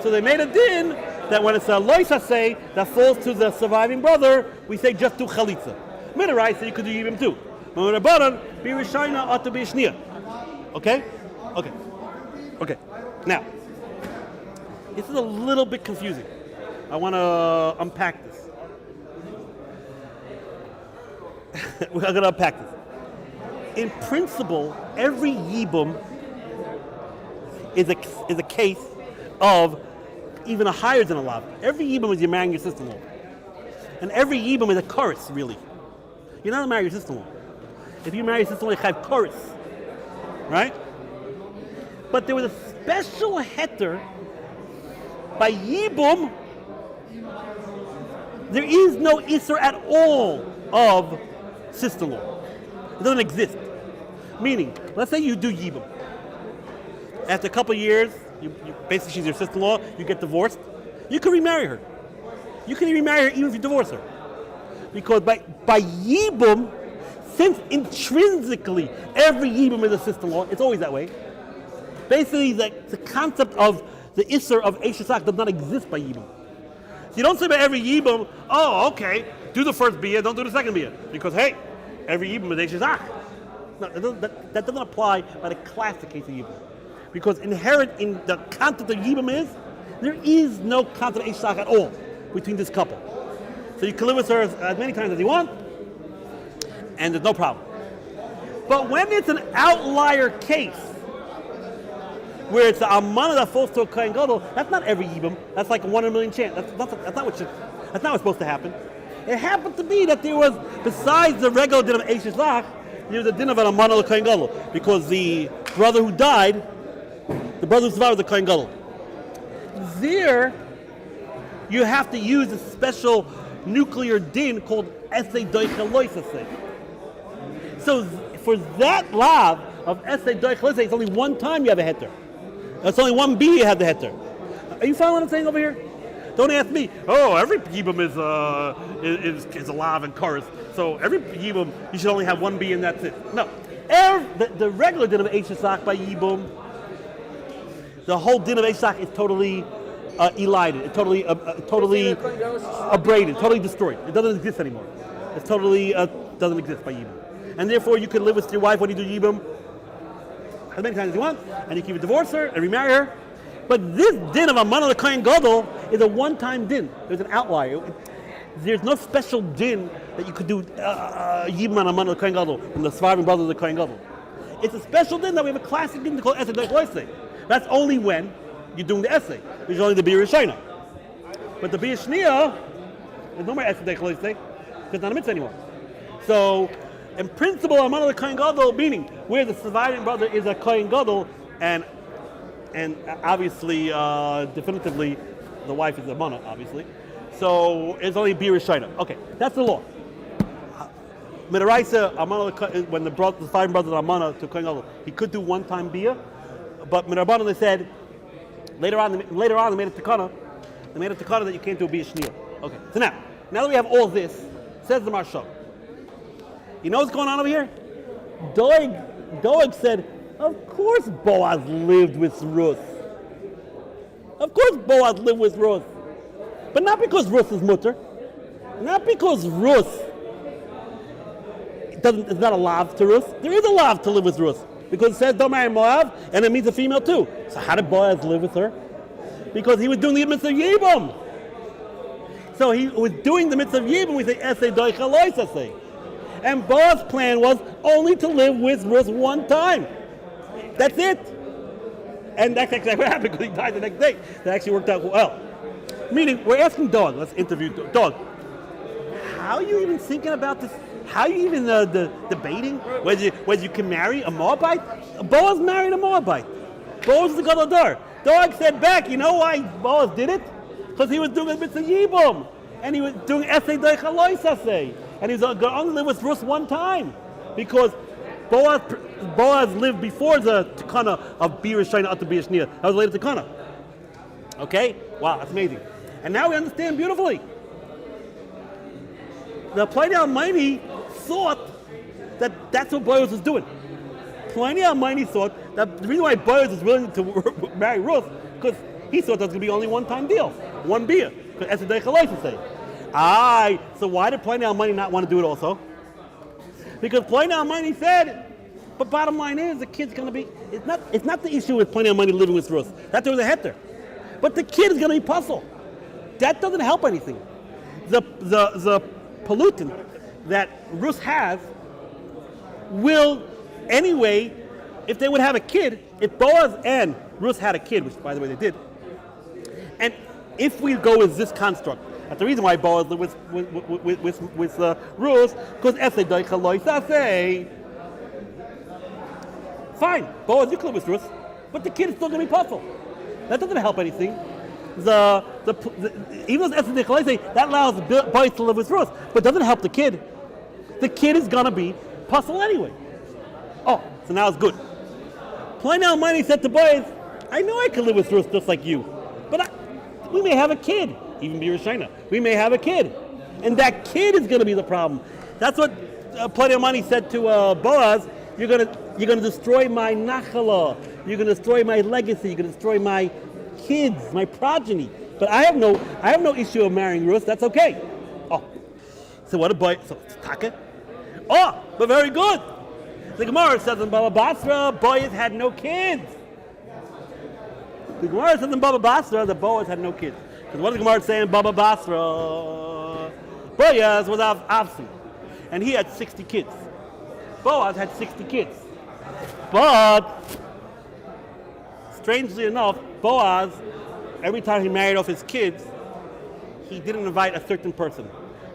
So they made a din that when it's a lois hasei that falls to the surviving brother, we say just do chalitza. Midarai, so you could do yibim too. But when a baran, birishayna ought to be shniya. Okay? Okay. Now, this is a little bit confusing. I want to unpack this. We're going to unpack this. In principle, every yibum is a case of even a higher than a lav. Every yibum is you're marrying your sister-in-law. And every yibum is a chorus, really. You're not marrying your sister-in-law. If you marry your sister-in-law, you have chorus. Right? But there was a special heter by yibum. There is no isser at all of sister-in-law. It doesn't exist. Meaning, let's say you do yibum. After a couple of years, you basically she's your sister-in-law, you get divorced, you can remarry her. You can remarry her even if you divorce her. Because by yibum, since intrinsically every yibum is a sister-in-law, it's always that way. Basically, the concept of the isser of Eishesach does not exist by yibum. So you don't say by every yibum, oh, okay, do the first biyah, don't do the second biyah. Because, hey, every yibum is Eishesach. No, that doesn't apply by the classic case of yibum. Because inherent in the concept of yibum is, there is no concept of Eishesach at all between this couple. So you can live with her as many times as you want, and there's no problem. But when it's an outlier case, where it's the amana that falls to a Kohen Gadol, that's not every yibum. That's like a 1 in a million chance. That's not what's supposed to happen. It happened to be that there was, besides the regular din of Eishes Lach, there was a din of an amana of Kohen Gadol, because the brother who died, the brother who survived was the Kohen Gadol. There, you have to use a special nuclear din called Esei Doicha Lois Esei. So for that lav of Esei Doicha Lois Esei, it's only one time you have a heter. That's only one B you have the heter. Are you following what I'm saying over here? Don't ask me. Oh, every yibum is a lav and chorus. So every yibum you should only have one B and that's it. No, the regular din of Eishesach by yibum, the whole din of Eishesach is totally elided. It's totally abraded, totally destroyed. It doesn't exist anymore. It's totally doesn't exist by yibum, and therefore you can live with your wife when you do yibum as many times as you want, and you can even divorce her and remarry her. But this din of Amana the Kohen Gadol is a one-time din. There's an outlier. There's no special din that you could do Yibum on Amana the Kohen Gadol from the surviving brother of the Kohen Gadol. It's a special din that we have a classic din called Esed Doich Loisei. That's only when you're doing the essay, which is only the Biyah Rishayna. But the Biyah Shniya, there's no more Esed Doich Loisei, because it's not a mitzvah anymore. So, in principle, Amana the Kohen Gadol, meaning where the surviving brother is a Kohen Gadol, and obviously, definitively, the wife is a Amana, obviously. So it's only Biyah Rishayna. Okay, that's the law. Midaraisa, when the five brothers Amana to Kohen Gadol, he could do one-time bia, but Midarabana they said later on they made a takana. They made a takana that you can't do a bia shniya. Okay, so now that we have all this, says the Marsha. You know what's going on over here? Doeg said, of course Boaz lived with Ruth. Of course Boaz lived with Ruth, but not because Ruth is mutter, not because Ruth. It's not a lav to Ruth. There is a lav to live with Ruth because it says don't marry Moab and it means a female too. So how did Boaz live with her? Because he was doing the mitzvah Yibam. So he was doing the mitzvah Yibam. We say Esei Doi Chalois Esei. And Boaz's plan was only to live with Ruth one time. That's it. And that's exactly what happened because he died the next day. That actually worked out well. Meaning, we're asking Dog. Let's interview Dog. How are you even thinking about this? How are you even debating whether you can marry a Moabite? Boaz married a Moabite. Boaz is the Gadol Dar. Dog said back, you know why Boaz did it? Because he was doing a mitzvah Yibum. And he was doing Esei Doi Chalois Esei. And he was going to only live with Ruth one time. Because Boaz lived before the Takana of Bir Shayna Ata Bir Shniya. That was later Takana. Okay? Wow, that's amazing. And now we understand beautifully. The Pliny Almighty thought that that's what Boaz was doing. Pliny Almighty thought that the reason why Boaz was willing to marry Ruth because he thought that was going to be only one-time deal, one beer. Because Esei Dei Chalois say. So why did Pliny Almighty not want to do it also? Because Pliny Almighty said, but bottom line is the kid's going to be. It's not the issue with Pliny Almighty living with Ruth. That there was a heter, but the kid is going to be puzzled. That doesn't help anything. The pollutant that Ruth has will anyway, if they would have a kid, if Boaz and Ruth had a kid, which by the way they did, and if we go with this construct, that's the reason why Boaz lived with Ruth, because Esei Doi Chalois Esei. Fine, Boaz, you can live with Ruth, but the kid is still going to be puzzled. That doesn't help anything. Even though it's Esei Doi Chalois Esei, that allows Boaz to live with Ruth, but doesn't help the kid. The kid is going to be puzzled anyway. Oh, so now it's good. Pliny Almighty said to Boaz, I know I can live with Ruth just like you, but we may have a kid, even be Rishina. We may have a kid, and that kid is going to be the problem. That's what Pliny Almighty said to Boaz. You're going to destroy my nachala. You're going to destroy my legacy. You're going to destroy my kids, my progeny. But I have no issue of marrying Ruth. That's okay. Oh, so what a boy. So it's taka. Oh, but very good. The Gemara says in Baba Basra, Boaz had no kids. The Gemara says in Baba Basra that Boaz had no kids. Because what does the Gemara say in Baba Basra? Boaz was Avsi, and he had 60 kids. Boaz had 60 kids. But, strangely enough, Boaz, every time he married off his kids, he didn't invite a certain person.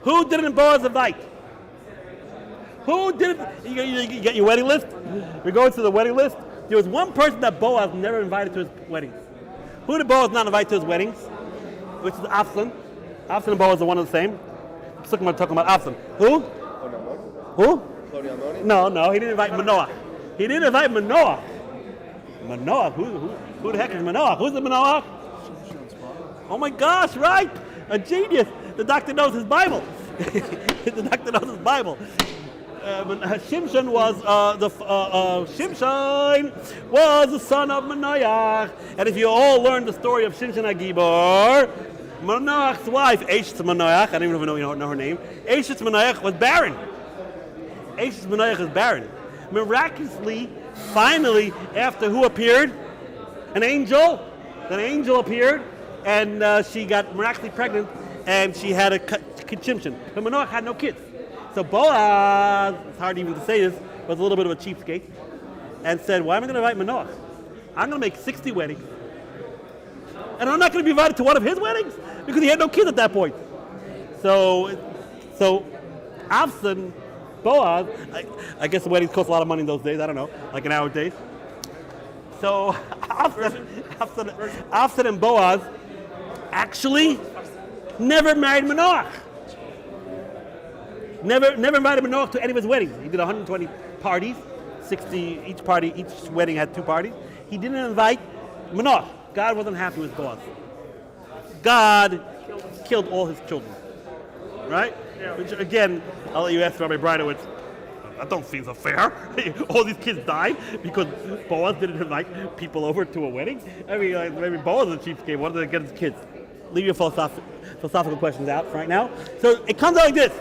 Who didn't Boaz invite? Who did it? You get your wedding list? We go to the wedding list. There was one person that Boaz never invited to his weddings. Who did Boaz not invite to his weddings? Which is Afsan. Afsan and Boaz are one and the same. Let's look, talking about Afsan. Who? Who? No, he didn't invite Manoah. He didn't invite Manoah. Manoah? Who the heck is Manoah? Who's the Manoah? Oh my gosh, right? A genius. The doctor knows his Bible. The doctor knows his Bible. Shimshon was the son of Manoach, and if you all learn the story of Shimshon Agibor, Manoach's wife, Eshes Manoach, I don't even know her name. Eshes Manoach was barren. Eshes Manoach is barren. Miraculously, finally, after who appeared? An angel. An angel appeared, and she got miraculously pregnant, and she had a Shimshon. But Manoach had no kids. So Boaz, it's hard even to say this, was a little bit of a cheapskate, and said, why am I going to invite Manoach? I'm going to make 60 weddings. And I'm not going to be invited to one of his weddings because he had no kids at that point. So Avsan, Boaz, I guess the weddings cost a lot of money in those days, I don't know, like nowadays. So Avsan and Boaz actually never married Manoach. Never invited Manoach to any of his weddings. He did 120 parties, 60 each wedding had 2 parties. He didn't invite Manoach. God wasn't happy with Boaz. God killed all his children. Right? Yeah. Which again, I'll let you ask Rabbi Bridowitz. That don't seem so fair. All these kids died because Boaz didn't invite people over to a wedding. I mean, like, maybe Boaz is a cheapskate. What did they get his kids? Leave your philosophical questions out for right now. So it comes out like this.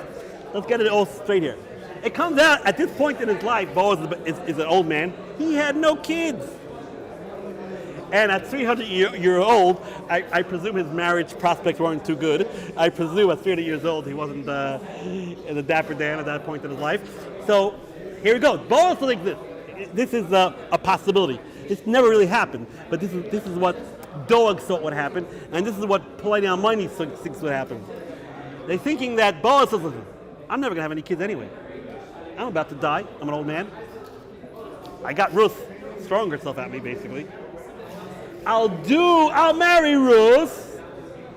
Let's get it all straight here. It comes out at this point in his life, Boaz is an old man. He had no kids. And at 300 years old, I presume his marriage prospects weren't too good. I presume at 300 years old, he wasn't in the dapper Dan at that point in his life. So here we go. Boaz still exists. This is a possibility. It's never really happened, but this is what Doeg thought would happen, and this is what Polani Almighty thinks would happen. They're thinking that Boaz says, listen, I'm never going to have any kids anyway. I'm about to die. I'm an old man. I got Ruth throwing herself at me, basically. I'll marry Ruth.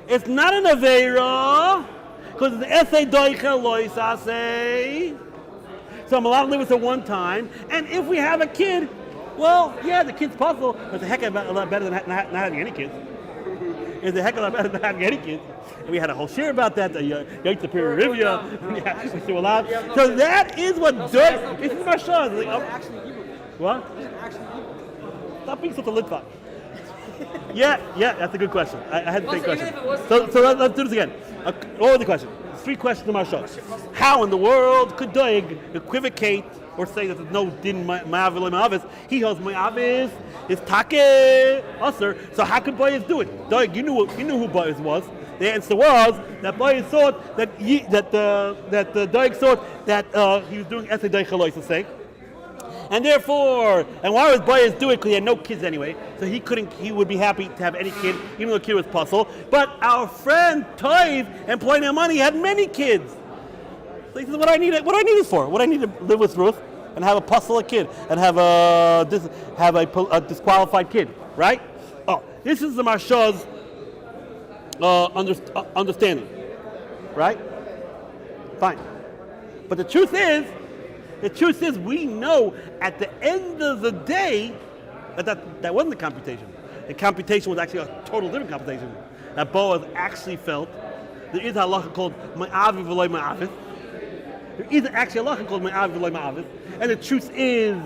It's not an Aveira, because it's Essay Doicha Lois Asay. So I'm allowed to live with her one time, and if we have a kid, well, yeah, the kid's puzzle, but it's a heck of a lot better than not having any kids. It's a heck of a lot better than having any kids. And we had a whole share about that, the Yotze Superior Rivia. So that is what Doeg, this is my show. What? Stop being such a litvat. Yeah, that's a good question. I had the same question. So let's do this again. What was the question? 3 questions to my show. How in the world could Doeg equivocate or say that there's no din ma'avis ma'avis? He holds ma'avis is take usher. So how could Boaz do it? Doeg, you knew who Boaz was. The answer was that Boaz thought that Doeg thought that he was doing Esed Doicha to say. And therefore, and why was Boaz doing it? Because he had no kids anyway, so he would be happy to have any kid, even though the kid was puzzle. But our friend Toiv and Polani Almighty had many kids. So he says, what do I need this for? What do I need to live with Ruth and have a puzzle kid and have a disqualified kid, right? Oh, this is the Marsha's understanding, right? Fine. But the truth is, we know at the end of the day that wasn't the computation. The computation was actually a total different computation. That Boaz actually felt there is a halacha called ma'aviv v'loy ma'avis. There is actually a halacha called ma'aviv v'loy ma'avis. And the truth is,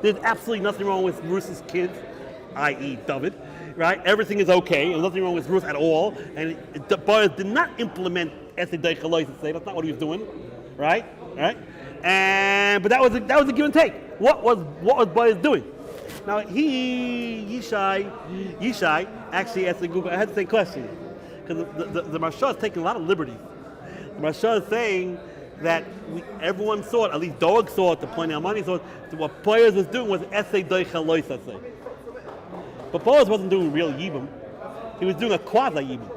there's absolutely nothing wrong with Ruth's kids, i.e. David, right? Everything is okay, and nothing wrong with Ruth at all. And Boaz did not implement Esed Doicha Lois to say, that's not what he was doing, right? But that was a give and take. What was Boaz doing? Now Yishai actually asked the Google. I had the same question because the Marsha is taking a lot of liberties. The Marsha is saying that everyone thought, at least Doeg thought, the Polani Almighty thought, that what Boaz was doing was Esed Doicha Lois to say. But Boaz wasn't doing real yibum. He was doing a quasi yibum.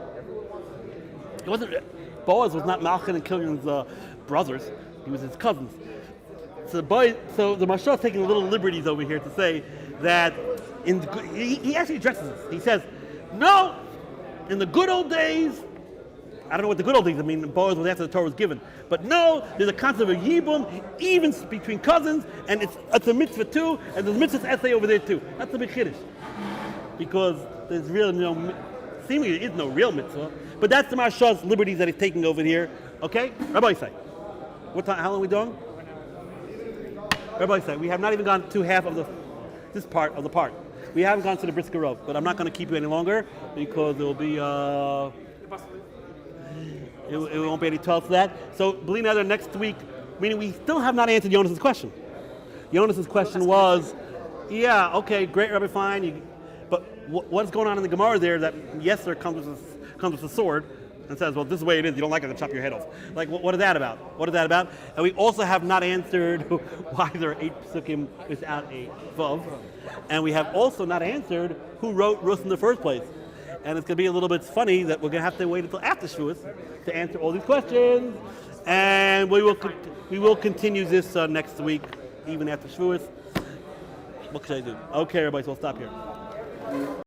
Boaz was not Malchin and Killian's brothers. He was his cousins. So the Marsha is taking little liberties over here to say that he actually addresses this. He says, no, in the good old days, I don't know what the good old days, I mean, Boaz was after the Torah was given, but no, there's a concept of yibum, even between cousins, and it's a mitzvah too, and there's mitzvah's essay over there too. That's a big chiddush. Because there's really seemingly there is no real mitzvah, but that's the Marsha's liberties that he's taking over here. Okay? Rabbi say. What time? How long are we doing? Rabbi say, we have not even gone to half of this part of the part. We haven't gone to the Brisker Rov, but I'm not going to keep you any longer because it will be it won't be any 12 to that. So believe me, next week, meaning we still have not answered Jonas's question. Jonas's question was, yeah, okay, great, Rabbi, fine, but what's going on in the Gemara there that Yesser comes with a sword and says, well, this is the way it is. You don't like it, to chop your head off. Like, what is that about? What is that about? And we also have not answered why there are 8 psukim without a vav. And we have also not answered who wrote Ruth in the first place. And it's going to be a little bit funny that we're going to have to wait until after Shavuos to answer all these questions. And we will continue this next week, even after Shavuos. What should I do? Okay, everybody, so we'll stop here.